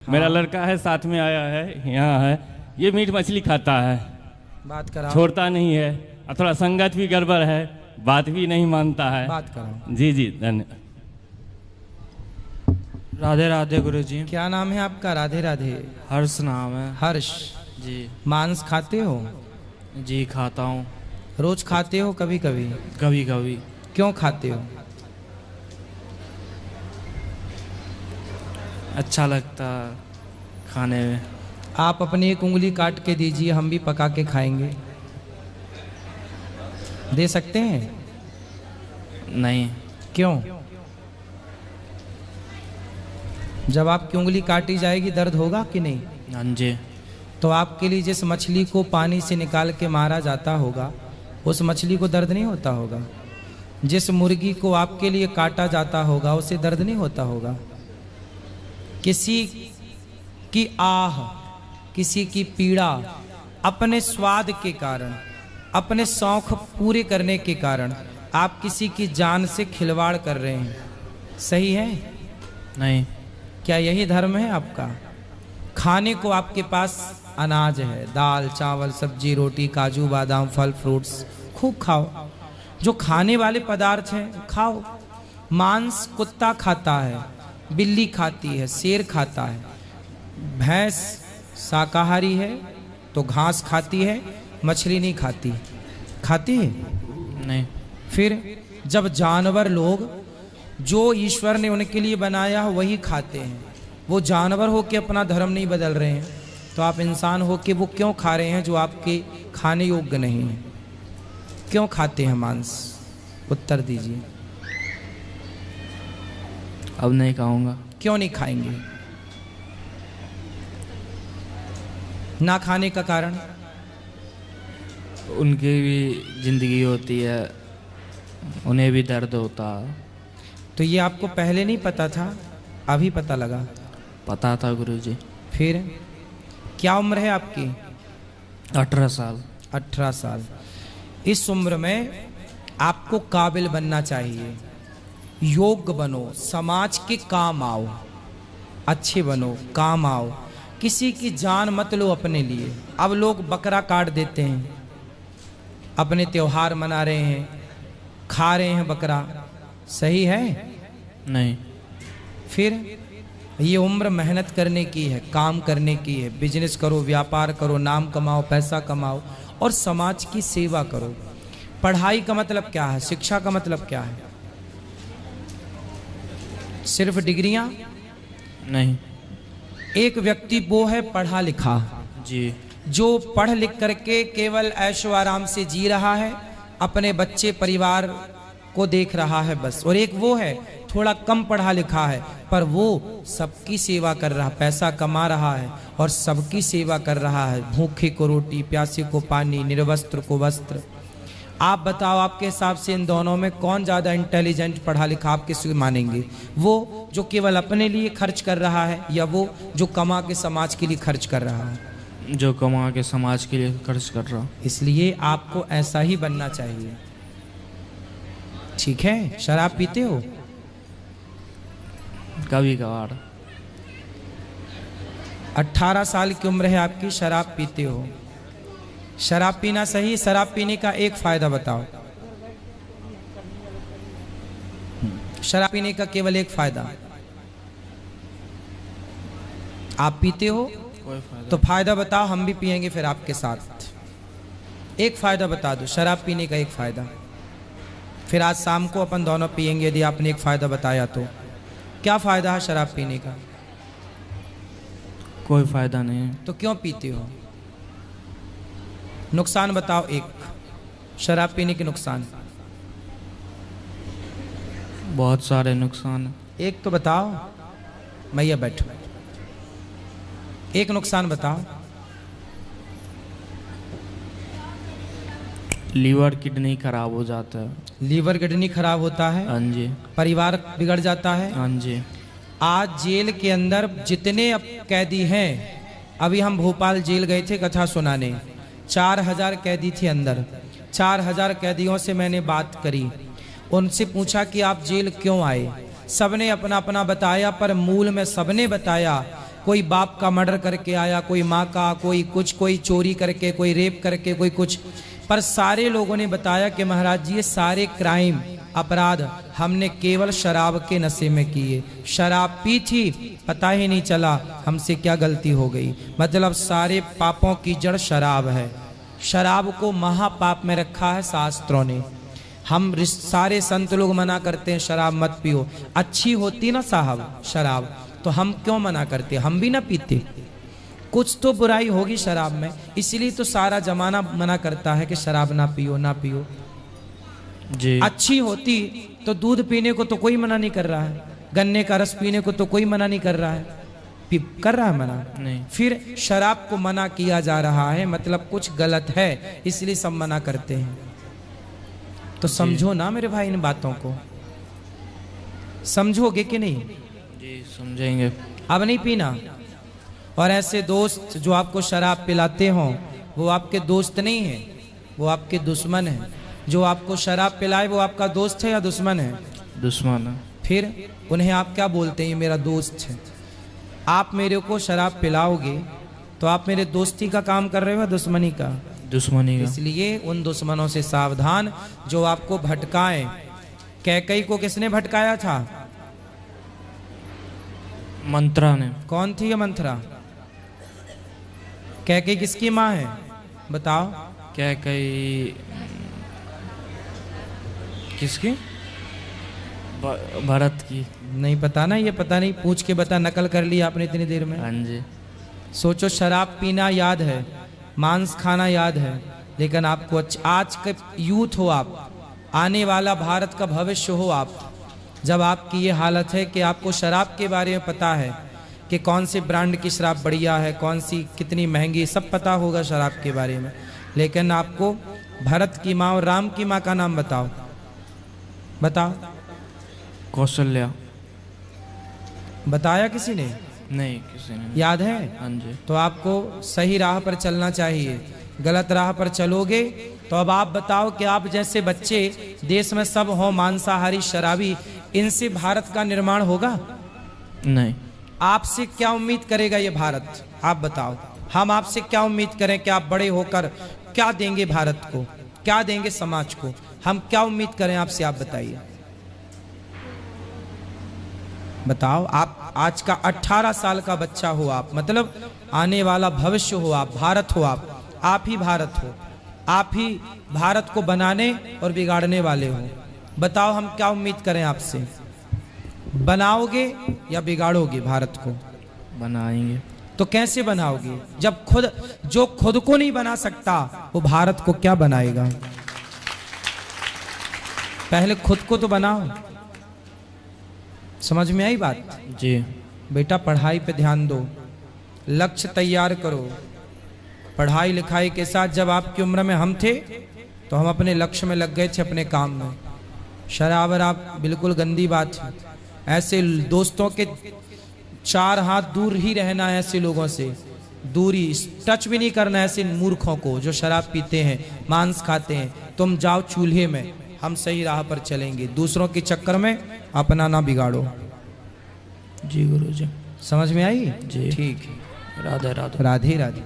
मेरा लड़का है साथ में आया है, यहाँ है, ये मीट मछली खाता है, बात कराओ। छोड़ता नहीं है, और थोड़ा संगत भी गड़बड़ है, बात भी नहीं मानता है। बात कराओ। जी जी धन्यवाद। राधे राधे गुरुजी। क्या नाम है आपका? राधे राधे। हर्ष नाम है। हर्ष। जी मांस खाते हो? जी खाता हूँ। रोज खाते हो? कभी कभी? कभी कभी। क्यों खाते हो? अच्छा लगता है खाने में। आप अपनी एक उंगली काट के दीजिए, हम भी पका के खाएंगे। दे सकते हैं? नहीं। क्यों? जब आपकी उंगली काटी जाएगी दर्द होगा कि नहीं? हाँ जी। तो आपके लिए जिस मछली को पानी से निकाल के मारा जाता होगा उस मछली को दर्द नहीं होता होगा? जिस मुर्गी को आपके लिए काटा जाता होगा उसे दर्द नहीं होता होगा? किसी की आह, किसी की पीड़ा अपने स्वाद के कारण, अपने शौक पूरे करने के कारण आप किसी की जान से खिलवाड़ कर रहे हैं। सही है? नहीं। क्या यही धर्म है आपका? खाने को आपके पास अनाज है, दाल चावल सब्जी रोटी काजू बादाम फल फ्रूट्स, खूब खाओ। जो खाने वाले पदार्थ हैं खाओ। मांस कुत्ता खाता है, बिल्ली खाती है, शेर खाता है, भैंस शाकाहारी है तो घास खाती है, मछली नहीं खाती। खाती है? नहीं। फिर जब जानवर लोग जो ईश्वर ने उनके लिए बनाया वही खाते हैं, वो जानवर हो के अपना धर्म नहीं बदल रहे हैं, तो आप इंसान हो के वो क्यों खा रहे हैं जो आपके खाने योग्य नहीं है? क्यों खाते हैं मांस? उत्तर दीजिए। अब नहीं खाऊंगा। क्यों नहीं खाएंगे? ना खाने का कारण? उनकी भी जिंदगी होती है, उन्हें भी दर्द होता है। तो ये आपको पहले नहीं पता था, अभी पता लगा? पता था गुरुजी। फिर क्या उम्र है आपकी? 18 साल। 18 साल। इस उम्र में आपको काबिल बनना चाहिए, योग्य बनो, समाज के काम आओ, अच्छे बनो, काम आओ। किसी की जान मत लो अपने लिए। अब लोग बकरा काट देते हैं, अपने त्योहार मना रहे हैं, खा रहे हैं बकरा। सही है? नहीं। फिर ये उम्र मेहनत करने की है, काम करने की है। बिजनेस करो, व्यापार करो, नाम कमाओ, पैसा कमाओ और समाज की सेवा करो। पढ़ाई का मतलब क्या है? शिक्षा का मतलब क्या है? सिर्फ डिग्रियां? नहीं। एक व्यक्ति वो है पढ़ा लिखा, जी। जो पढ़ लिख करके केवल ऐशो आराम से जी रहा है, अपने बच्चे परिवार को देख रहा है बस। और एक वो है थोड़ा कम पढ़ा लिखा है पर वो सबकी सेवा कर रहा, पैसा कमा रहा है और सबकी सेवा कर रहा है। भूखे को रोटी, प्यासे को पानी, निर्वस्त्र को वस्त्र। आप बताओ आपके हिसाब से इन दोनों में कौन ज़्यादा इंटेलिजेंट पढ़ा लिखा आप किसी मानेंगे? वो जो केवल अपने लिए खर्च कर रहा है या वो जो कमा के समाज के लिए खर्च कर रहा है? जो कमा के समाज के लिए खर्च कर रहा। इसलिए आपको ऐसा ही बनना चाहिए। ठीक है? शराब पीते हो? कभी कभार। 18 साल की उम्र है आपकी, शराब पीते हो। शराब पीना सही? शराब पीने का एक फायदा बताओ। शराब पीने का केवल एक फायदा। आप पीते हो? कोई फायदा। तो फायदा बताओ, हम भी पिएंगे फिर आपके साथ। एक फायदा बता दो, शराब पीने का एक फायदा। फिर आज शाम को अपन दोनों पिएंगे यदि आपने एक फायदा बताया तो। क्या फायदा है शराब पीने का? कोई फायदा नहीं। तो क्यों पीते हो? नुकसान बताओ एक, शराब पीने के नुकसान। बहुत सारे नुकसान हैं। एक तो बताओ। मैया बैठो, एक नुकसान बताओ। लीवर किडनी खराब हो जाता है। लीवर किडनी खराब होता है, हाँ जी। परिवार बिगड़ जाता है। हाँ जी। आज जेल के अंदर जितने अब कैदी हैं, अभी हम भोपाल जेल गए थे कथा सुनाने, 4000 कैदी थे अंदर। 4000 कैदियों से मैंने बात करी, उनसे पूछा कि आप जेल क्यों आए? सबने अपना अपना बताया, पर मूल में सबने बताया कोई बाप का मर्डर करके आया, कोई माँ का, कोई कुछ, कोई चोरी करके, कोई रेप करके, कोई कुछ। पर सारे लोगों ने बताया कि महाराज जी ये सारे क्राइम, अपराध हमने केवल शराब के नशे में किए। शराब पी थी, पता ही नहीं चला हमसे क्या गलती हो गई। मतलब सारे पापों की जड़ शराब है। शराब को महापाप में रखा है शास्त्रों ने। हम सारे संत लोग मना करते हैं शराब मत पियो। अच्छी होती ना साहब शराब, तो हम क्यों मना करते? हम भी ना पीते। कुछ तो बुराई होगी शराब में, इसलिए तो सारा जमाना मना करता है कि शराब ना पियो, ना पियो। जी। अच्छी होती तो दूध पीने को तो कोई मना नहीं कर रहा है, गन्ने का रस पीने को तो कोई मना नहीं कर रहा है। कर रहा है मना? नहीं। फिर शराब को मना किया जा रहा है, मतलब कुछ गलत है, इसलिए सब मना करते हैं। तो समझो ना मेरे भाई इन बातों को, समझोगे कि नहीं? जी समझेंगे। अब नहीं पीना। और ऐसे दोस्त जो आपको शराब पिलाते हों वो आपके दोस्त नहीं है, वो आपके दुश्मन है। जो आपको शराब पिलाए वो आपका दोस्त है या दुश्मन है? दुश्मन है। फिर उन्हें आप क्या बोलते हैं? ये मेरा दोस्त है। आप मेरे को शराब पिलाओगे तो आप मेरे दोस्ती का काम कर रहे हो या दुश्मनी का? दुश्मनी का। इसलिए उन दुश्मनों से सावधान जो आपको भटकाएं। कैकई को किसने भटकाया था? मंत्रा ने। कौन थी ये मंत्रा? कैकई किसकी माँ है बताओ? क्या कई किसकी? भरत की। नहीं पता ना? ये पता नहीं, पूछ के बता, नकल कर लिया आपने इतनी देर में। हाँ जी। सोचो, शराब पीना याद है, मांस खाना याद है, लेकिन आपको आज के यूथ हो आप, आने वाला भारत का भविष्य हो आप, जब आपकी ये हालत है कि आपको शराब के बारे में पता है कि कौन से ब्रांड की शराब बढ़िया है, कौन सी कितनी महंगी, सब पता होगा शराब के बारे में, लेकिन आपको भरत की माँ और राम की माँ का नाम बताओ, बताओ। कौशल्या। बताया किसी ने? नहीं, किसी ने। याद है? हाँ जी। तो आपको सही राह पर चलना चाहिए। गलत राह पर चलोगे तो अब आप बताओ कि आप जैसे बच्चे देश में सब हो मांसाहारी शराबी, इनसे भारत का निर्माण होगा? नहीं। आपसे क्या उम्मीद करेगा ये भारत? आप बताओ। हम आपसे क्या उम्मीद करें कि आप बड़े होकर क्या देंगे भारत को, क्या देंगे समाज को? हम क्या उम्मीद करें आपसे, आप बताइए। बताओ। आप आज का 18 साल का बच्चा हो आप, मतलब आने वाला भविष्य हो आप, भारत हो आप ही भारत हो, आप ही भारत को बनाने और बिगाड़ने वाले हो। बताओ हम क्या उम्मीद करें आपसे? बनाओगे या बिगाड़ोगे भारत को? बनाएंगे। तो कैसे बनाओगे जब जो खुद को नहीं बना सकता वो भारत को क्या बनाएगा? पहले खुद को तो बनाओ। समझ में आई बात? जी। बेटा पढ़ाई पे ध्यान दो, लक्ष्य तैयार करो। पढ़ाई लिखाई के साथ जब आपकी उम्र में हम थे तो हम अपने लक्ष्य में लग गए थे, अपने काम में। शराब आप बिल्कुल गंदी बात है। ऐसे दोस्तों के 4 हाथ दूर ही रहना है, ऐसे लोगों से दूरी, टच भी नहीं करना ऐसे मूर्खों को जो शराब पीते हैं, मांस खाते हैं। तुम जाओ चूल्हे में, हम सही राह पर चलेंगे। दूसरों के चक्कर में अपना ना बिगाड़ो। जी गुरुजी। समझ में आई? जी। ठीक है। राधे राधे। राधे राधे।